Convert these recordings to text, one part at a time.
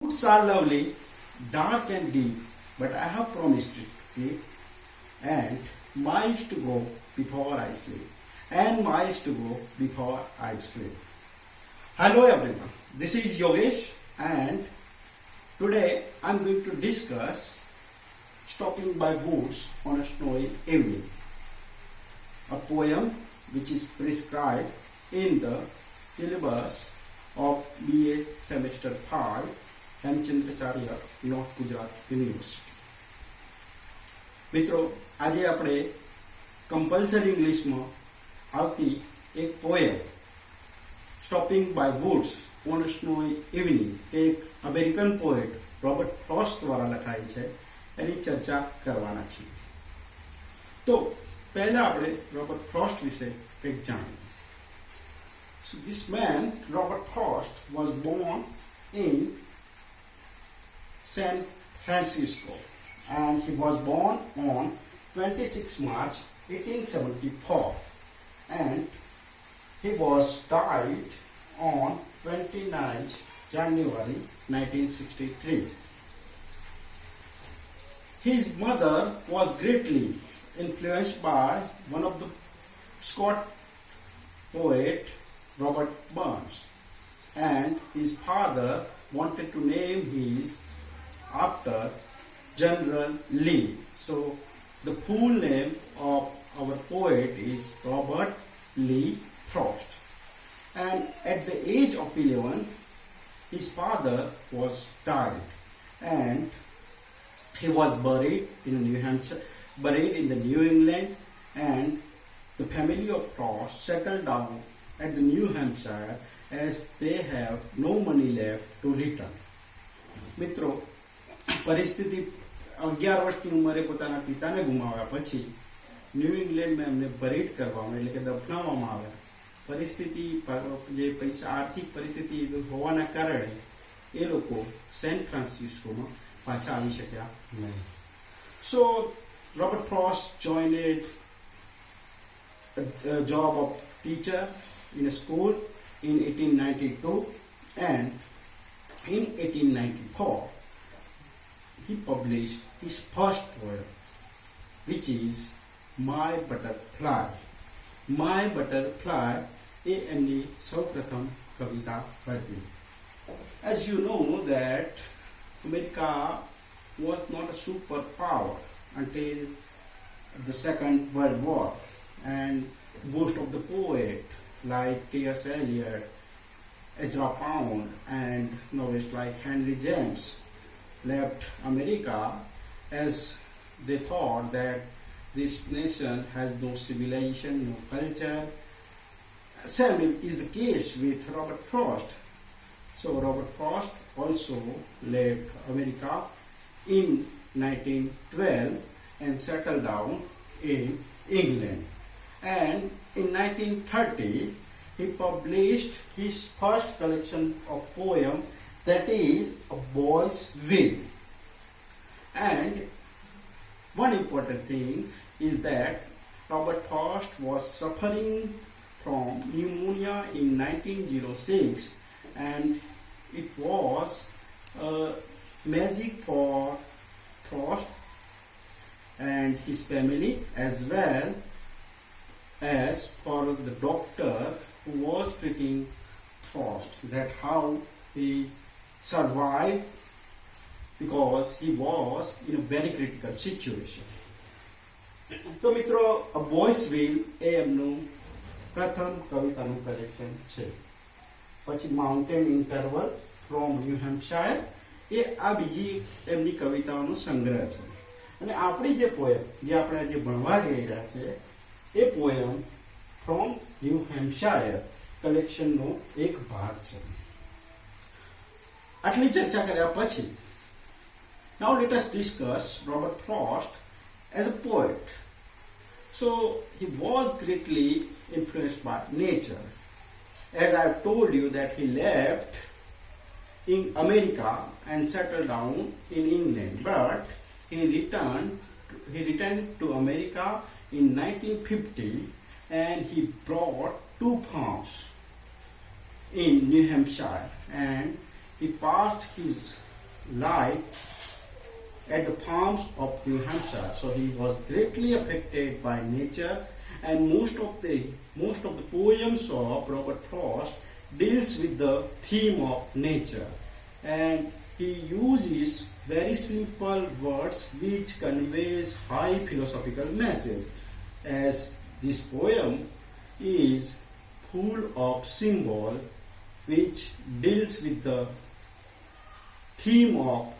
Books are lovely, dark and deep, but I have promised to keep, and miles to go before I sleep, and miles to go before I sleep. Hello everyone, this is Yogesh, and today I'm going to discuss Stopping by Woods on a Snowy Evening, a poem which is prescribed in the syllabus of BA Semester 5, Hemchandracharya North Gujarat University. મિત્રો, આજે આપણે compulsory ઇંગ્લિશમાં આવતી એક poem Stopping by Woods on Snowy Evening કે એક American poet Robert Frost દ્વારા લખાઈ છે એની ચર્ચા કરવાના છીએ. તો પહેલા આપણે રોબર્ટ ફ્રોસ્ટ વિશે કંઈક જાણીએ. So this man, Robert Frost, was born in San Francisco, and he was born on 26 March 1874, and he was died on 29 January 1963. His mother was greatly influenced by one of the Scotch poet Robert Burns, and his father wanted to name his after General Lee. So the full name of our poet is Robert Lee Frost. And at the age of 11, his father was died, and he was buried in New Hampshire, buried in the New England, and the family of Frost settled down at the New Hampshire as they have no money left to return. મિત્રો, પરિસ્થિતિ 11 વર્ષની ઉંમરે પોતાના પિતાને ગુમાવ્યા પછી new ઇંગ્લેન્ડમાં એમને buried કરવામાં એટલે કે દફનાવવામાં આવ્યા. પરિસ્થિતિ જે પૈસા આર્થિક પરિસ્થિતિ હોવાના કારણે એ લોકો સેન ફ્રાન્સિસ્કોમાં પાછા આવી શક્યા નહીં. So Robert Frost joined a job of teacher in a school in 1892, and in 1894 he published his first poem, which is My Butterfly. My Butterfly એ એમની સૌપ્રથમ કવિતા હતી. As you know that America was not a superpower until the Second World War, and most of the poets like T.S. Eliot, Ezra Pound, and novelists like Henry James left America as they thought that this nation has no civilization, no culture. Same is the case with Robert Frost. So Robert Frost also left America in 1912 and settled down in England. And in 1930 he published his first collection of poems, that is A Boy's Will. And one important thing is that Robert Frost was suffering from pneumonia in 1906, and it was magic for Frost and his family as well as for the doctor who was treating Frost, that how he survived, because he was in a very critical situation. તો મિત્રો, A Boy's Will એ એમનું પ્રથમ કવિતાનું collection છે. પછી Mountain Interval from New Hampshire એ આ બીજી એમની કવિતાઓનો સંગ્રહ છે. અને આપણી જે પોએમ જે આપણે આજે ભણવા જઈ રહ્યા છે એ પોએમ ફ્રોમ ન્યૂ હેમ્પશાયર કલેક્શનનો એક ભાગ છે. આટલી ચર્ચા કર્યા પછી, now let us discuss Robert Frost as a poet. So he was greatly influenced by nature. As I have told you that he left in America and settled down in England, but he returned to America in 1950, and he brought 2 farms in New Hampshire, and he passed his lived at the farms of New Hampshire. So he was greatly affected by nature, and most of the poems of Robert Frost deals with the theme of nature, and he uses very simple words which conveys high philosophical message, as this poem is full of symbol which deals with the theme of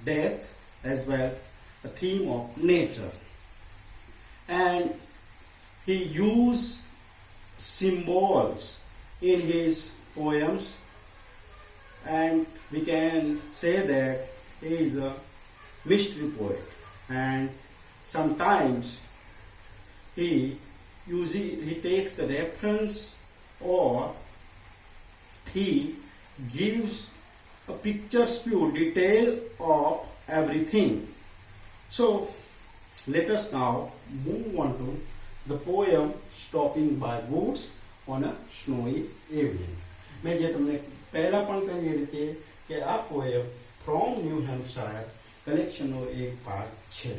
death as well the theme of nature. And he used symbols in his poems, and we can say that he is a mystery poet, and sometimes he takes the reference, or he gives a picture's view detail of everything. So let us now move on to the poem Stopping by Woods on a Snowy Evening. મેં જે તમને પહેલા પણ કહી રીતે કે આ poem from New Hampshire કલેક્શનનો એક ભાગ છે,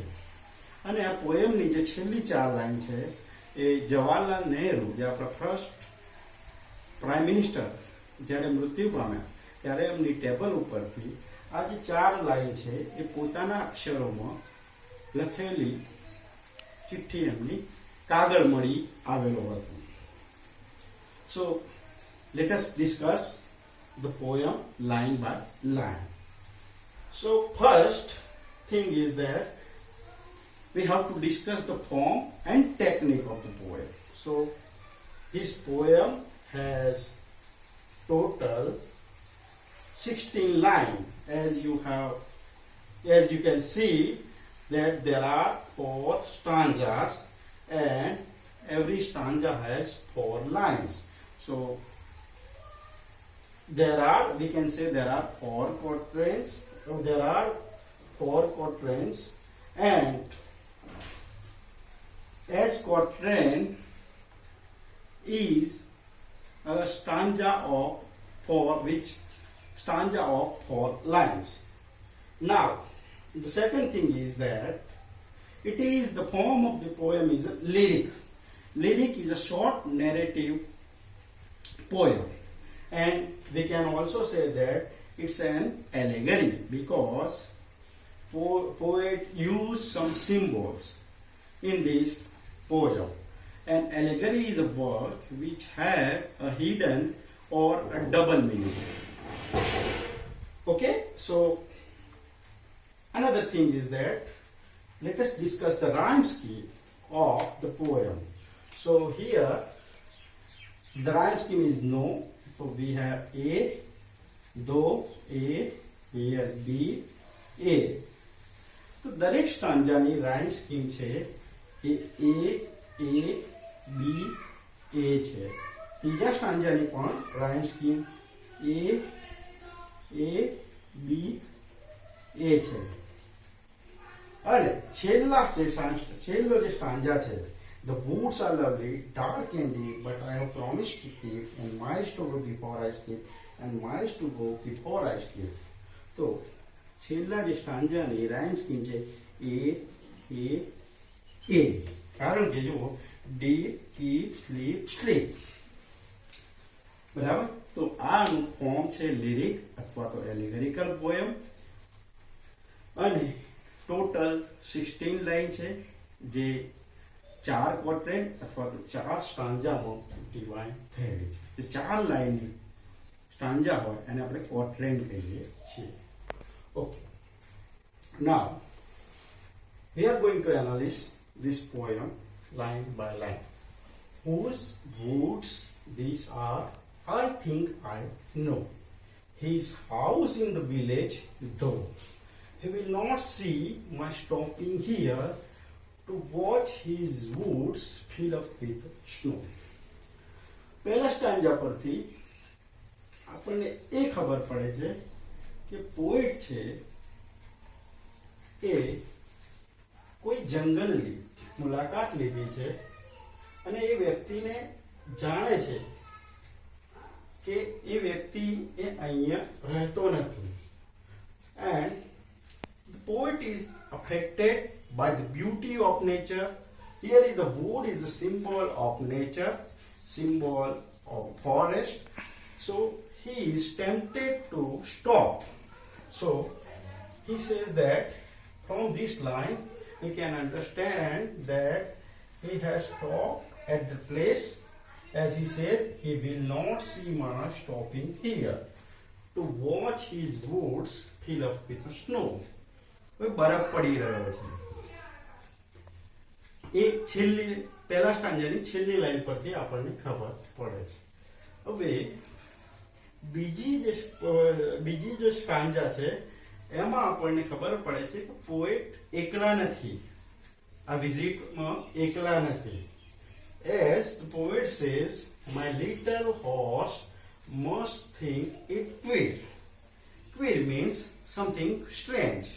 અને આ પોએમની જે છેલ્લી 4 લાઈન છે એ જવાહરલાલ નહેરુ, જે આપણા ફર્સ્ટ પ્રાઇમ મિનિસ્ટર જ્યારે મૃત્યુ પામ્યા ત્યારે એમની ટેબલ ઉપરથી આ જે 4 લાઈન છે એ પોતાના અક્ષરોમાં લખેલી ચિઠ્ઠી એમની કાગળ મળી આવેલો હતો. So let us discuss the poem line by line. So first thing is that we have to discuss the form and technique of the poem. So this poem has total 16 lines. As you can see that there are 4 stanzas, and every stanza has 4 lines. So we can say there are 4 quatrains. There are 4 quatrains, and as quatrain is a stanza of 4 lines. Now, the second thing is that it is the form of the poem is a lyric. Lyric is a short narrative poem, and we can also say that it's an allegory because poet used some symbols in this poem. An allegory is a work which has a hidden or a double meaning. Okay, so another thing is that let us discuss the rhyme scheme of the poem. So here the rhyme scheme is no. So we have A, do, A, here B, A. તો દરેક સ્ટાન્જાની rhyme scheme છે એ A, A, B, A છે. ત્રીજા સ્ટાન્જાની પણ rhyme scheme A, A, B, A છે. અને છેલ્લો જે સ્ટાન્જા છે, the woods are lovely, dark and deep, but I have promised to keep, and miles to go before I sleep, and miles to go before I sleep. તો છેલ્લા જે સ્ટાન્જાની rhyme scheme છે A, A, A. કારણ કે જુઓ deep, keep, sleep, sleep. બરાબર? તો આનું ફોર્મ છે લિરિક અથવા તો એલિગરિકલ પોએમ, અને ટોટલ 16 લાઈન છે જે 4 ક્વોટ્રેન અથવા તો 4 સ્ટાન્જામાં ડિવાઇડ થયેલી છે. જે 4 લાઈન સ્ટાન્જા હોય એને આપણે ક્વોટ્રેન કહીએ છીએ. Okay, now we are going to analyze this poem line by line. Whose woods these are, I think I know. His house in the village, though he will not see my stopping here to watch his woods fill up with snow. પહેલા stanza પરથી આપણને એ ખબર પડે છે કે poet છે એ કોઈ જંગલની મુલાકાત લીધી છે, અને એ વ્યક્તિને જાણે છે કે એ વ્યક્તિ એ અહીંયા રહેતો નથી, and poet is affected by the beauty of nature. Here is the wood is the symbol of nature, symbol of forest. So he is tempted to stop. So he says that from this line we can understand that he has stopped at the place. As he said, he will not see Mara stopping here to watch his woods fill up with snow. બરફ પડી રહ્યો છે. એ છેલ્લી પહેલા સ્ટાન્જાની છેલ્લી line પરથી આપણને ખબર પડે છે. હવે બીજી જે સ્ટાન્જા છે એમાં આપણને ખબર પડે છે કે પોએટ એકલા નથી, આ વિઝિટમાં એકલા નથી. As the poet says, my little horse must think it queer. Queer means something strange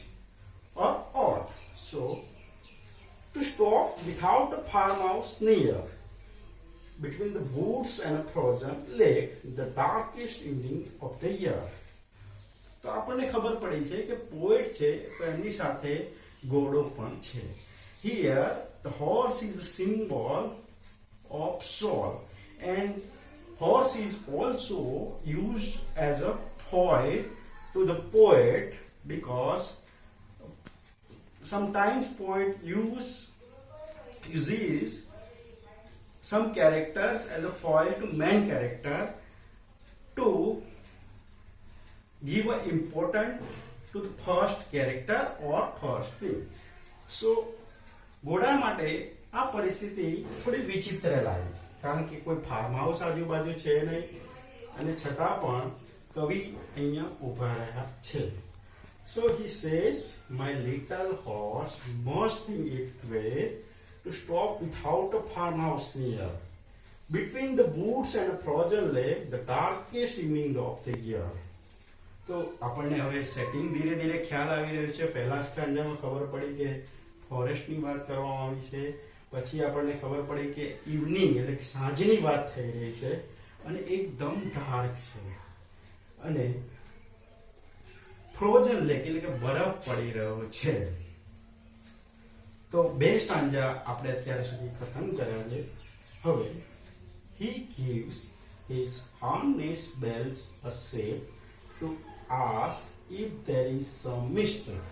or odd. So, to stop without a farmhouse near, between the woods and a frozen lake, the darkest evening of the year. તો આપણને ખબર પડી છે કે poet છે તો એમની સાથે ઘોડો પણ છે. Here, the horse is a symbol of soul, and horse is also used as a foil to the poet, because sometimes poet uses some characters as a foil to main character to give a important to the first character or first thing. So ઘોડા માટે આ પરિસ્થિતિ થોડી વિચિત્ર લાગી, કારણ કે કોઈ ફાર્મ હાઉસ આજુબાજુ છે નહીં અને છતાં પણ કવિ અહીંયા ઊભા રહ્યા છે. So he says, my little horse must think it queer to stop without a farmhouse near, between the woods and a frozen lake, the darkest evening of the year. તો આપણને હવે સેટિંગ ધીરે ધીરે ખ્યાલ આવી રહ્યો છે. પહેલા સ્ટાન્જામાં ખબર પડી કે ફોરેસ્ટની વાત કરવામાં આવી છે, પછી આપણને ખબર પડી કે ઇવનિંગ એટલે કે સાંજની વાત થઈ રહી છે અને એકદમ ડાર્ક છે અને ફ્રોઝન લેક એટલે કે બરફ પડી રહ્યો છે. તો બે સ્ટાન્જા આપણે અત્યાર સુધી ખતમ કર્યા છે. હવે he gives his harness bells a shake to ask if there is some mystery.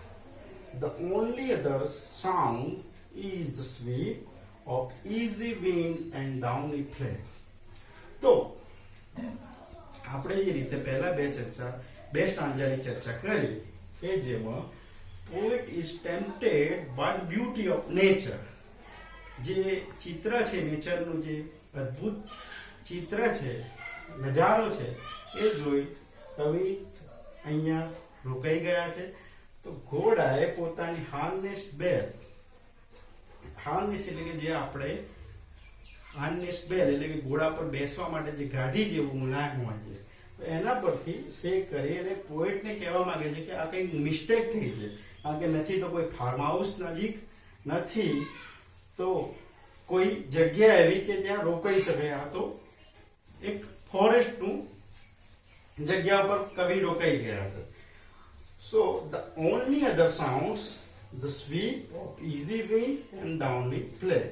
The only other sound is the sweep of easy wind and downy flake. તો આપણે જે રીતે પહેલા બે સ્ટાન્જાની ચર્ચા કરી કે જેમાં poet is tempted by the beauty of nature. જે ચિત્ર છે નેચરનું, જે અદ્ભુત ચિત્ર છે, નજારો છે, એ જોઈ કવિ અહીંયા રોકાઈ ગયા છે. તો ઘોડાએ પોતાની હાર્નેસ બેલ, હાર્નેસ એટલે કે જે આપણે હાર્નેસ બેલ એટલે કે ઘોડા પર બેસવા માટે જે ગાદી જેવું મુલાયમ હોય છે, તો એના પરથી શેક કરી અને પોએટને કહેવા માંગે છે કે આ કંઈક મિસ્ટેક થઈ છે, કારણ કે નથી તો કોઈ ફાર્મ હાઉસ નજીક, નથી તો કોઈ જગ્યા એવી કે ત્યાં રોકાઈ શકે. આ તો એક ફોરેસ્ટનું જગ્યા પર કવિ રોકાઈ ગયા છે. So the only other sounds, the sweep of easy wind and downy flake.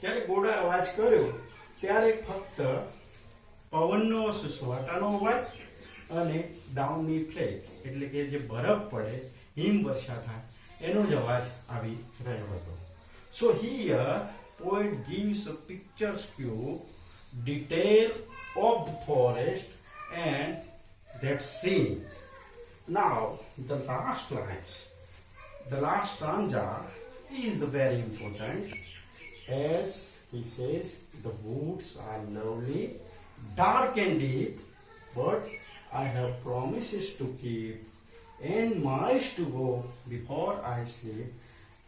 જ્યારે ઘોડા અવાજ કર્યો ત્યારે ફક્ત પવનનો સુસવાટાનો અવાજ અને ડાઉની ફ્લેક એટલે કે જે બરફ પડે, હિમ વર્ષા થાય એનો જ અવાજ આવી રહ્યો હતો. So here poet gives a picturesque detail of the forest and that scene. Now, the last lines, the last stanza is very important. As he says, the woods are lovely, dark and deep, but I have promises to keep, and miles to go before I sleep,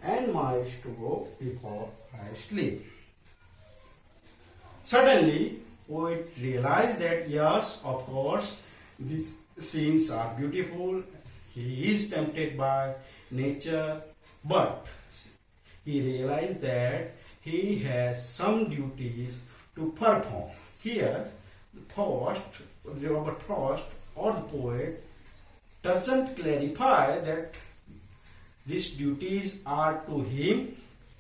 and miles to go before I sleep. Suddenly, poet realized that yes, of course, these scenes are beautiful. He is tempted by nature, but he realized that he has some duties to perform. Here, Robert Frost or the poet doesn't clarify that these duties are to him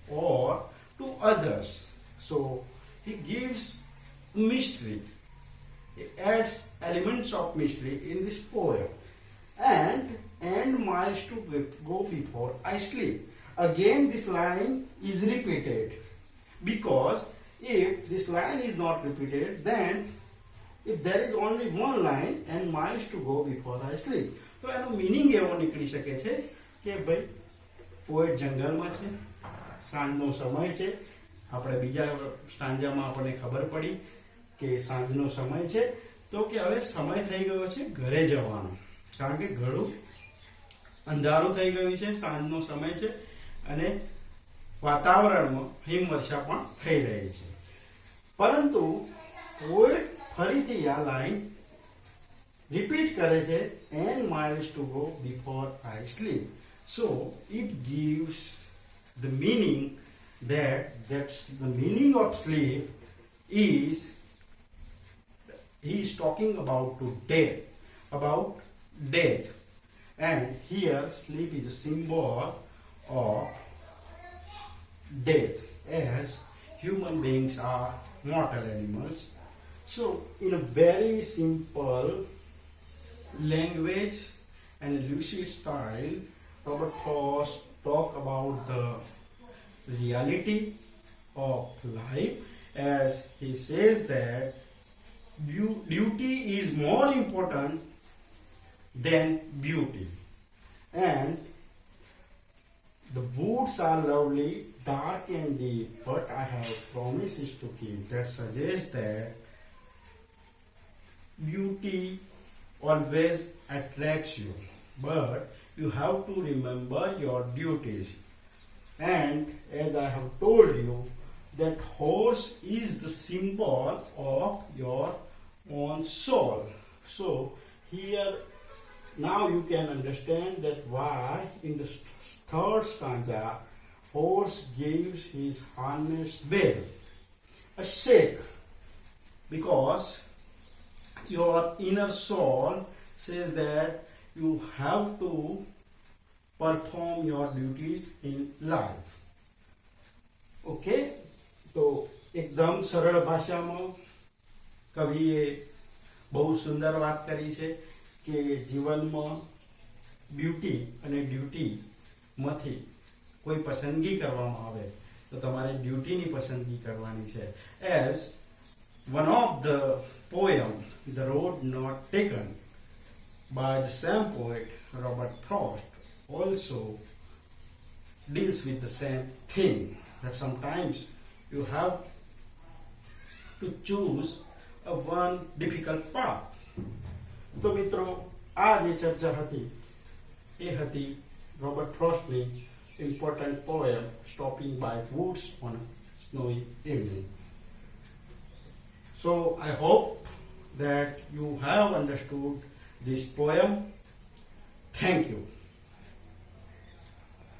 or to others. So he gives mystery. He adds elements of mystery in this poem. And miles to go before I sleep. Again, this line is repeated because if this line is not repeated, then if there is only one line and miles to go before I sleep, તો એનો meaning એવો નીકળી શકે છે કે ભાઈ poet જંગલમાં છે, સાંજનો સમય છે. આપણે બીજા સ્ટાન્જામાં આપણને ખબર પડી કે સાંજનો સમય છે, તો કે હવે સમય થઈ ગયો છે ઘરે જવાનો, કારણ કે ઘણું અંધારું થઈ ગયું છે, સાંજનો સમય છે અને વાતાવરણમાં હિમવર્ષા પણ થઈ રહી છે. પરંતુ પોએટ ફરીથી આ લાઈન રિપીટ કરે છે, and miles to go before I sleep. So it gives the meaning that's the meaning of sleep is he is talking about death, and here sleep is a symbol of death, as human beings are mortal animals. So in a very simple language and lucid style, Robert Frost talk about the reality of life, as he says that duty is more important than beauty, and the woods are lovely, dark and deep, but I have promises to keep. That suggests that beauty always attracts you, but you have to remember your duties. And as I have told you, that horse is the symbol of your own soul. So here now you can understand that why in the third stanza horse gives his harnessed bell a shake, because your inner soul says that you have to perform your duties in life. Okay, તો એકદમ સરળ ભાષામાં કવિએ બહુ સુંદર વાત કરી છે કે જીવનમાં બ્યુટી અને ડ્યુટીમાંથી કોઈ પસંદગી કરવામાં આવે તો તમારે ડ્યુટીની પસંદગી કરવાની છે. As one of the poem, The Road Not Taken, by the same poet Robert Frost, also deals with the same thing, that sometimes you have to choose a one difficult path. તો મિત્રો આ જે ચર્ચા હતી એ હતી Robert ફ્રોસ્ટની important poem Stopping by Woods on a Snowy Evening. So I hope that you have understood this poem. Thank you.